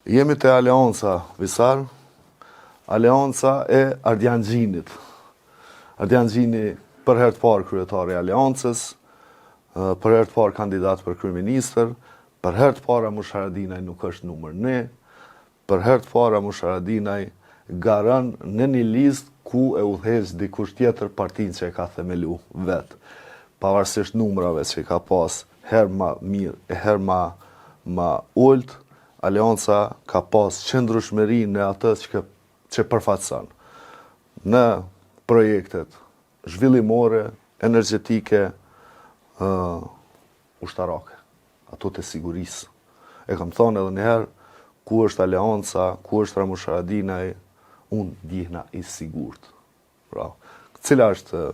Jemi te Aleanca Visar, Aleanca e Ardian Gjinit. Ardian Gjini për herë të parë kryetari i Aleancës, për herë të parë kandidat për kryeministër, për herë të parë Amush Haradinaj nuk është numër 1, për herë të parë Amush Haradinaj garan në një listë ku e udhëheq dikush tjetër partinë që e ka themelu vetë. Pavarësisht numrave që ka pas herë ma mirë e herë ma ulët, Aleanca ka pas qëndrueshmëri në atë që përfaqëson. Në projektet zhvillimore, energjetike, ushtarake, ato të sigurisë. E kam thonë edhe njëherë, ku është Aleanca, ku është Amush Haradinaj, unë ndihna i sigurt. Pra, cila është...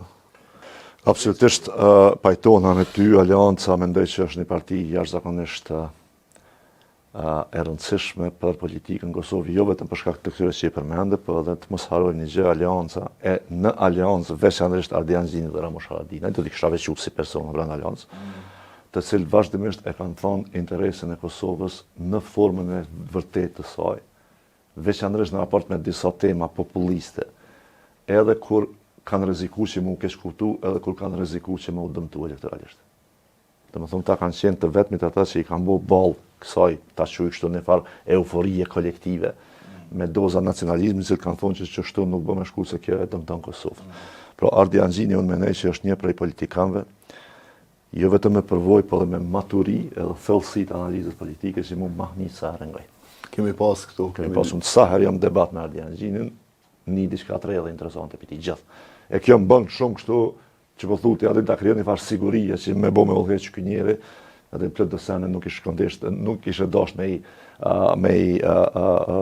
Absolutisht pajtona me ty, Aleanca mendoj që është një parti jashtëzakonisht e rëndësishme për politikën në Kosovë, jo vetëm për shkak të këtyre që i përmende, por edhe të mos harrojmë një gjë, Aleanca e në Aleancë veçanërisht Ardian Gjini dhe Amush Haradinaj, do t'i kisha veçuar si persona brenda Aleancës, të cilët vazhdimisht e kanë thonë interesin e Kosovës në formën e vërtetë të saj, veçanërisht në raport me disa tema populiste, edhe kur kanë rrezikuar që më u keq kuptu, edhe kur kanë rrezikuar që më u dëmtu elektoralisht. Domethënë ta kanë qenë të vetmit ata që i kanë bërë ballë kësaj ta quaj kështu në farë euforie kolektive me doza nacionalizmi që kanë thonë që çështo nuk bë më shkurt se kjo e dëmton Kosovën. Pra Ardian Gjini unë mendoj që është një prej politikanëve jo vetëm me përvojë, por edhe me maturi edhe thellësi të analizës politike që mund mahni sa rëngoj. Kemi pas këtu. Kemi pasur sa herë jam debat me Ardian Gjinin, një diçka të rrallë interesante për ti gjithë. E kjo më bën shumë kështu që po thuti atë ta krijon një farë sigurie që me bë me udhëheq ky njeri, atë plot do sene nuk ishte kontesht, nuk ishte dash me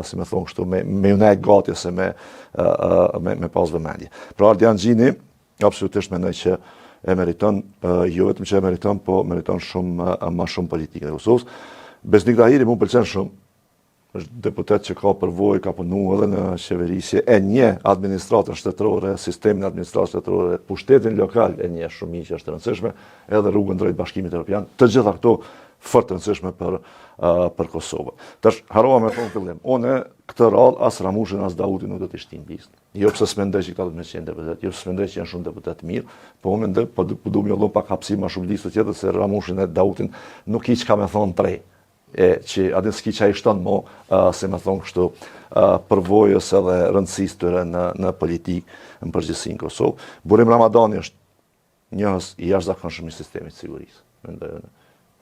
si më thon kështu me unaj gati ose me pas vëmendje. Pra Ardian Gjini absolutisht mendoj që e meriton, jo vetëm që e meriton, po meriton shumë më shumë politikën e Kosovës. Besnik Tahiri më pëlqen shumë. Është deputet që ka përvojë, ka punu edhe në qeverisje, e nje administratën shtetërore, sistemin administratës shtetërore, pushtetin lokal e nje shumë që është rëndësishme, edhe rrugën drejt Bashkimit Evropian, të gjitha këto fort të rëndësishme për Kosovën. Tash harrova me thonë fillim, unë këtë radhë as Ramushin as Dautin nuk do t'i shtin listë. Jo pse s'mendoj që këta do të qenë deputet, jo s'mendoj që janë shumë deputet mirë, po unë mendoj po du më jollon pak hapësi më shumë listë tjetër se Ramushin e Dautin nuk hiç ka me thonë tre. Që atë s'ki që a i shtonë mo, se me thonë kështu, përvojës edhe rëndësisë tyre në politikë në përgjithësi në Kosovë. Burim Ramadani është njëhës i jashtëzakonshëm i sistemit sigurisë.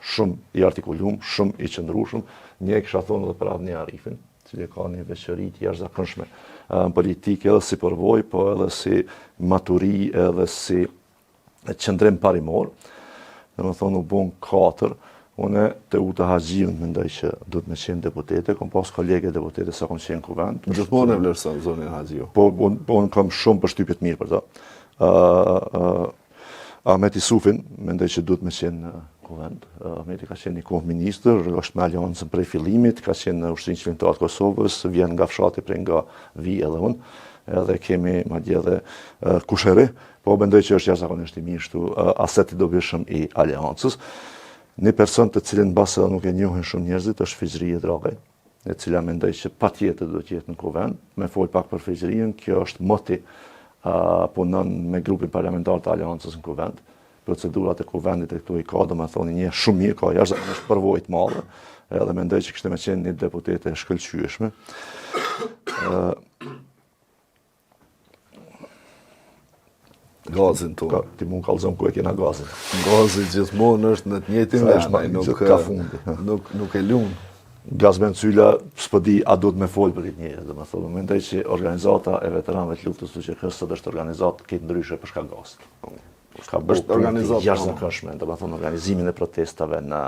Shumë i artikulum, shumë i qëndrueshëm, një kisha thonë edhe për Avni Arifin, cili ka një veçori të jashtëzakonshme në politikë edhe si përvojë, po edhe si maturi, edhe si qëndrim parimor. Dhe me thonë u bon 4. Unë të Uta Haxhiun mendoj që do të më qenë deputete, kom pas kolege deputete sa kom qenë kuvend. Gjithmonë e vlerëson zonin Haxhiu. Po unë kam shumë përshtypje të mirë për ta. Ahmet Isufin mendoj që do të më qenë kuvend. Ahmeti ka qenë një kohë ministër, është me Aleancën prej fillimit, ka qenë në Ushtrinë Qendrore të Kosovës, vjen nga fshati prej nga vi edhe unë. Edhe kemi madje edhe Kusheri, po mendoj që është jashtëzakonisht i mirë ashtu aset i dobishëm i Aleancës. Një person të cilin basë edhe nuk e njohin shumë njerëzit është Fixhëria Dragaj, e cila mendoj që patjetër do të jetë në kuvend. Me fol pak për Fixhërinë, kjo është moti punon me grupin parlamentar të Aleancës në kuvend. Procedurat e kuvendit e këtu i ka, domethënë një shumë mirë, ka jashtëzakonisht përvojë të madhe, edhe mendoj që kishte më qenë një deputete e shkëlqyeshme. Gazin tu. Ti mund kallëzon ku e kena gazin. Gazi gjithmonë është në të njëjtin vend, nuk e lun. Gazmen Cyla s'po di a do të më fol për këtë njerëz, domethënë mendoj që organizata e veteranëve të luftës së QK sot është organizatë këtë ndryshe për shkak gazit. Ka bërë organizatë jashtëzakonshme, domethënë organizimin e protestave në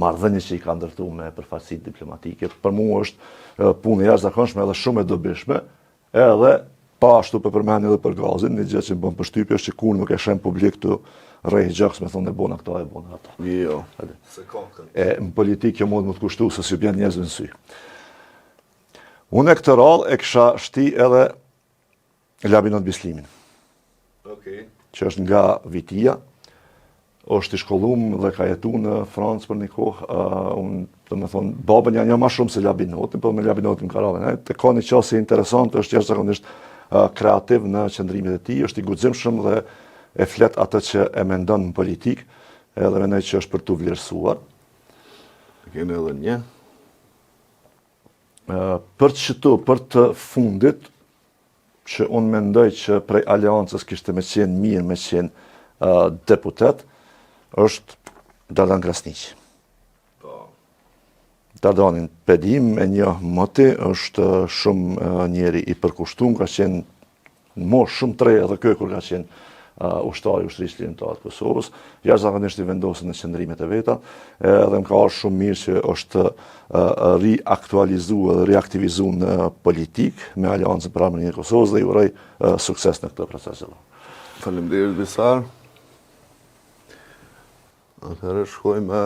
marrëdhëniet që i ka ndërtuar me përfaqësitë diplomatike. Për mua është punë jashtëzakonshme edhe shumë e dobishme, edhe pa ashtu për përmendje edhe për gazin, një gjë që më bën përshtypje është që kur nuk e shem publik këtu rrej gjaks me thonë e bona këta e bona ata. Jo, se ka në politikë kjo mund më të kushtu se si bjen njerëzve në sy. Unë e këtë radhë e kisha shti edhe Labinot Bislimin. Që është nga Vitia, është i shkollum dhe ka jetu në Francë për një kohë, unë do me thonë, babën janë ma shumë se Labinotin, po me Labinotin Karavan. Të ka një qasje interesant, është jashtëzakonisht kreativ në qëndrimit e tij, është i guximshëm dhe e flet atë që e mendon në politik, edhe mendoj që është për të vlerësuar. Keni edhe një. Për të fundit, që unë mendoj që prej aleancës kishte me qenë mirë me qenë deputet, është Dardan Krasniqi. Dardanin pedim e një moti, është shumë njeri i përkushtuar, ka qenë në moshë shumë të re edhe kjo kur ka qenë ushtari ushtrisë ligjëtare të Kosovës, jashtëzakonisht i vendosur në qëndrimet e veta, edhe më ka ardhur shumë mirë që është riaktualizuar dhe reaktivizuar në politik me Aleancën për Armiqërinë e Kosovës dhe i uroj sukses në këtë proces. Faleminderit Visar. Atëherë shkojmë me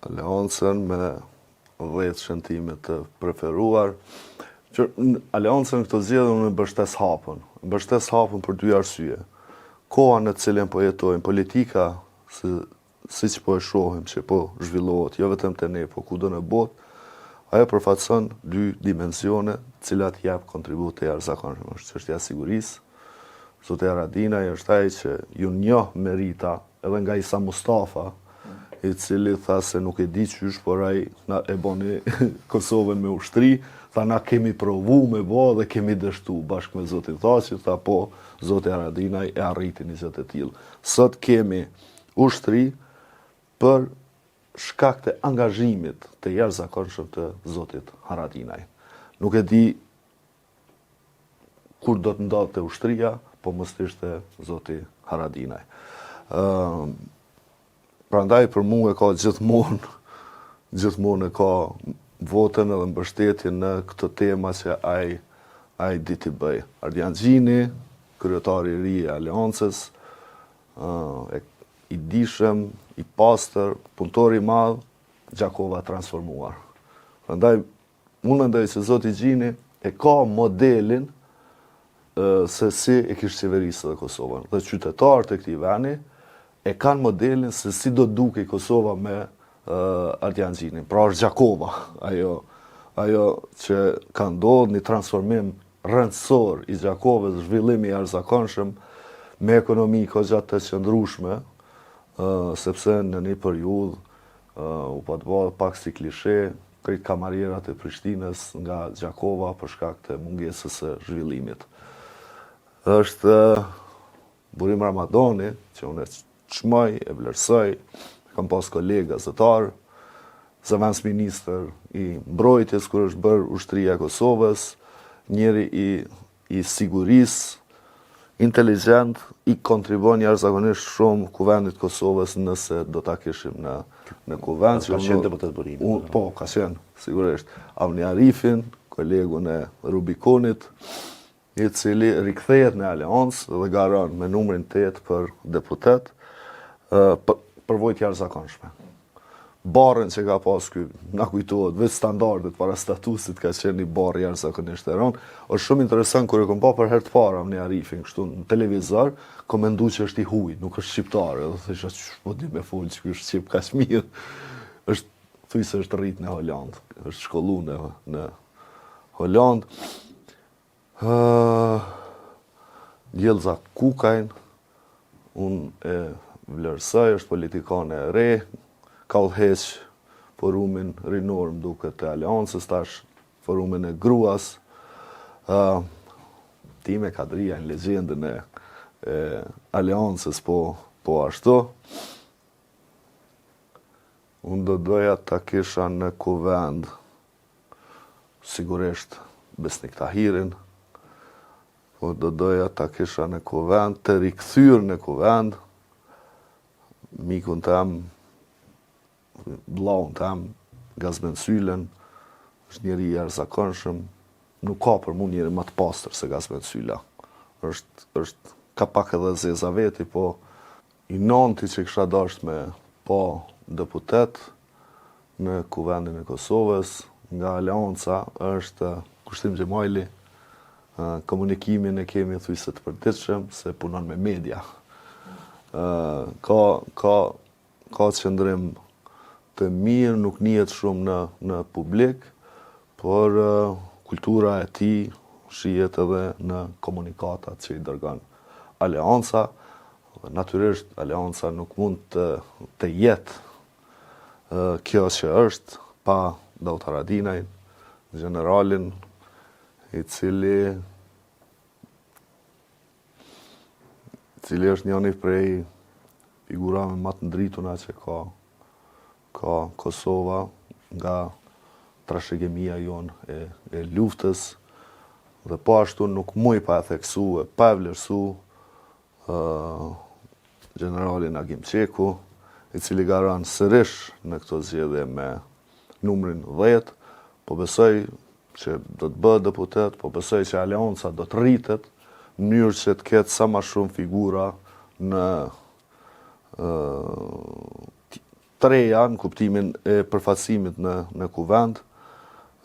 Aleancën me 10 shëntime të preferuar. Që Aleancën këto zgjedhje unë mbështes hapën. Mbështes hapën për dy arsye. Koha në të cilën po jetojmë, politika, siç po e shohim që po zhvillohet, jo vetëm te ne, po kudo në botë, ajo përfaqëson dy dimensione, të cilat jap kontribut të jashtëzakonshëm. Është çështja e sigurisë. Zotja Haradinaj është ai që ju njoh merita edhe nga Isa Mustafa, i cili tha se nuk e di qysh, por ai na e boni Kosovën me ushtri, tha na kemi provu me bo dhe kemi dështu bashkë me zotin Thaçi, tha po, zoti Haradinaj e arriti një gjë të tillë. Sot kemi ushtri për shkak të angazhimit të jashtëzakonshëm të zotit Haradinaj. Nuk e di kur do të ndodhte ushtria, po mos ishte zoti Haradinaj. Prandaj për mua e ka gjithmonë e ka votën edhe mbështetjen në këtë tema që ai di t'i bëj. Ardian Xhini, kryetari i ri i Aleancës, i dishëm, i pastër, punëtor i madh, Gjakova transformuar. Prandaj unë mendoj se zoti Xhini e ka modelin se si e kishte qeverisë dhe Kosovën. Dhe qytetarët e këtij vendi e kanë modelin se si do dukej Kosova me Ardian Xhinin. Pra është Gjakova, ajo që ka ndodhur një transformim rëndësor i Gjakovës, zhvillimi i jashtëzakonshëm me ekonomi goxha të qëndrueshme, sepse në një periudhë u patbë pak si klishe, krejt kamarierat e Prishtinës nga Gjakova për shkak të mungesës së zhvillimit. Është Burim Ramadani, që unë e çmoj, e vlerësoj, kam pas kolega zëtar, zëvendës ministër i mbrojtjes kur është bërë ushtria e Kosovës, njëri i sigurisë, inteligjent, i kontribon jashtëzakonisht shumë kuvendit Kosovës nëse do ta kishim në kuvend. Ka qenë deputet Burimi. Po, ka qenë, sigurisht. Avni Arifin, kolegun e Rubikonit, i cili rikthehet në Aleancë dhe garon me numrin 8 për deputet, përvojë jashtëzakonshme. Barën që ka pas ky, na kujtohet vetë standardet para statusit ka qenë një barë jashtëzakonisht e rëndë. Është shumë interesant kur e kam pa për herë të parë në Arifin kështu në televizor, komendu që është i huj, nuk është shqiptar, edhe thësha po di me fol që ky është shqip kaq mirë. Është thuaj se është rrit në Holand, është shkolluar në Holand. Djelza Kukajn, unë e vlerësoj, është politikane e re, ka udhëheq forumin rinor më duket të Aleancës, tash forumin e gruas. Time Kadria në legjendën e Aleancës, po ashtu. Unë do doja ta kisha në kuvend sigurisht Besnik Tahirin, po do doja ta kisha në kuvend, të rikthyer në kuvend mikun tam, vllaun tam, Gazmen Sylen, është njeri i jashtëzakonshëm, nuk ka për mua njeri më të pastër se Gazmen Syla. Është ka pak edhe zeza veti, po i nonti që kisha dashur me pa deputet në kuvendin e Kosovës nga Aleanca është Kushtim Xhemajli. Komunikimin e kemi thujse të përditshëm se punon me media. Ka qëndrim të mirë, nuk njihet shumë në publik, por kultura e tij shihet edhe në komunikatat që i dërgon Aleanca. Natyrisht Aleanca nuk mund të jetë kjo që është pa Daut Haradinajin, generalin i cili është njëri prej figurave më të ndrituna që ka Kosova nga trashëgimia jonë e luftës, dhe po ashtu nuk muj pa e theksu e pa e vlerësu generalin Agim Qeku, i cili ka rënë sërish në këto zgjedhje me numrin 10, po besoj që do të bëhet deputet, po besoj që Aleanca do të rritet në mënyrë që të ketë sa më shumë figura në të reja, në kuptimin e përfaqësimit në kuvend,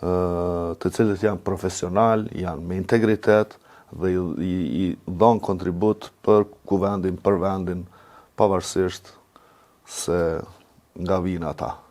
të cilët janë profesional, janë me integritet dhe i dhon kontribut për kuvendin, për vendin, pavarësisht se nga vinë ata.